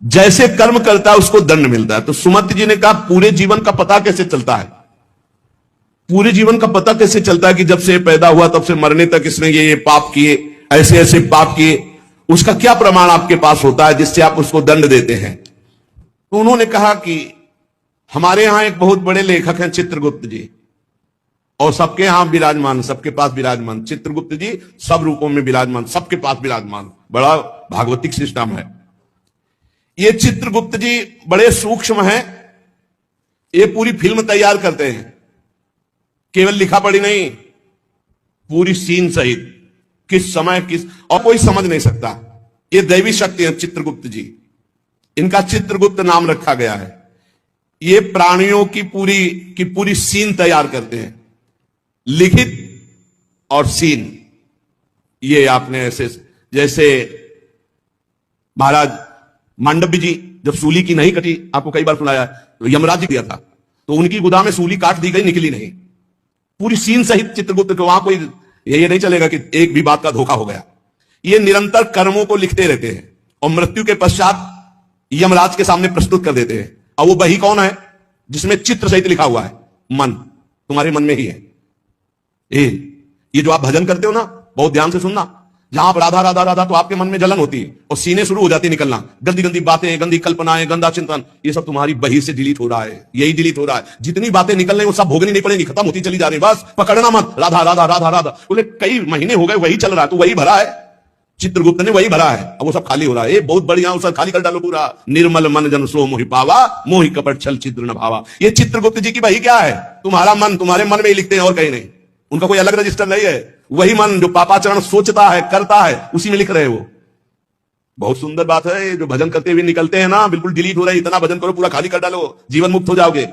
जैसे कर्म करता है उसको दंड मिलता है। तो सुमति जी ने कहा पूरे जीवन का पता कैसे चलता है, पूरे जीवन का पता कैसे चलता है कि जब से पैदा हुआ तब से मरने तक इसने ये पाप किए, ऐसे ऐसे पाप किए, उसका क्या प्रमाण आपके पास होता है जिससे आप उसको दंड देते हैं? तो उन्होंने कहा कि हमारे यहां एक बहुत बड़े लेखक हैं चित्रगुप्त जी, और सबके यहां विराजमान, सबके पास विराजमान। चित्रगुप्त जी सब रूपों में विराजमान, सबके पास विराजमान, बड़ा भागवतिक सिस्टम है। ये चित्रगुप्त जी बड़े सूक्ष्म हैं, ये पूरी फिल्म तैयार करते हैं, केवल लिखा पढ़ी नहीं, पूरी सीन सहित, किस समय किस, और कोई समझ नहीं सकता। ये दैवी शक्ति है चित्रगुप्त जी, इनका चित्रगुप्त नाम रखा गया है। ये प्राणियों की पूरी सीन तैयार करते हैं, लिखित और सीन। ये आपने ऐसे, जैसे महाराज मांडव्य जी जब सूली की नहीं कटी, आपको कई बार सुनाया है, तो यमराज जी दिया था, तो उनकी गुदा में सूली काट दी गई, निकली नहीं, पूरी सीन सहित चित्रगुप्त को। वहां कोई ये नहीं चलेगा कि एक भी बात का धोखा हो गया। ये निरंतर कर्मों को लिखते रहते हैं और मृत्यु के पश्चात यमराज के सामने प्रस्तुत कर देते हैं। और वो वही कौन है जिसमें चित्र सहित लिखा हुआ है? मन, तुम्हारे मन में ही है। ये जो आप भजन करते हो ना, बहुत ध्यान से सुनना, जहां आप राधा राधा राधा, तो आपके मन में जलन होती है और सीने शुरू हो जाती है निकलना, गंदी गंदी बातें, गंदी कल्पनाएं, गंदा चिंतन, ये सब तुम्हारी बही से डिलीट हो रहा है, यही डिलीट हो रहा है। जितनी बातें निकल रही वो सब भोगनी नहीं पड़ेगी, खत्म होती चली जा रही, बस पकड़ना मत, राधा राधा राधा राधा। बोले कई महीने हो गए वही चल रहा है, तो वही भरा है, चित्रगुप्त ने वही भरा है, अब वो सब खाली हो रहा है। ये बहुत बढ़िया, उसे खाली कर डालो पूरा। निर्मल मन जन सो मोहि पावा, मोहि कपट छल चित्र न भावा। ये चित्रगुप्त जी की वही क्या है? तुम्हारा मन, तुम्हारे मन में ही लिखते हैं और कहीं नहीं, उनका कोई अलग रजिस्टर नहीं है। वही मन जो पापाचरण सोचता है, करता है, उसी में लिख रहे वो। बहुत सुंदर बात है, जो भजन करते हुए निकलते हैं ना, बिल्कुल डिलीट हो रहे। इतना भजन करो, पूरा खाली कर डालो, जीवन मुक्त हो जाओगे।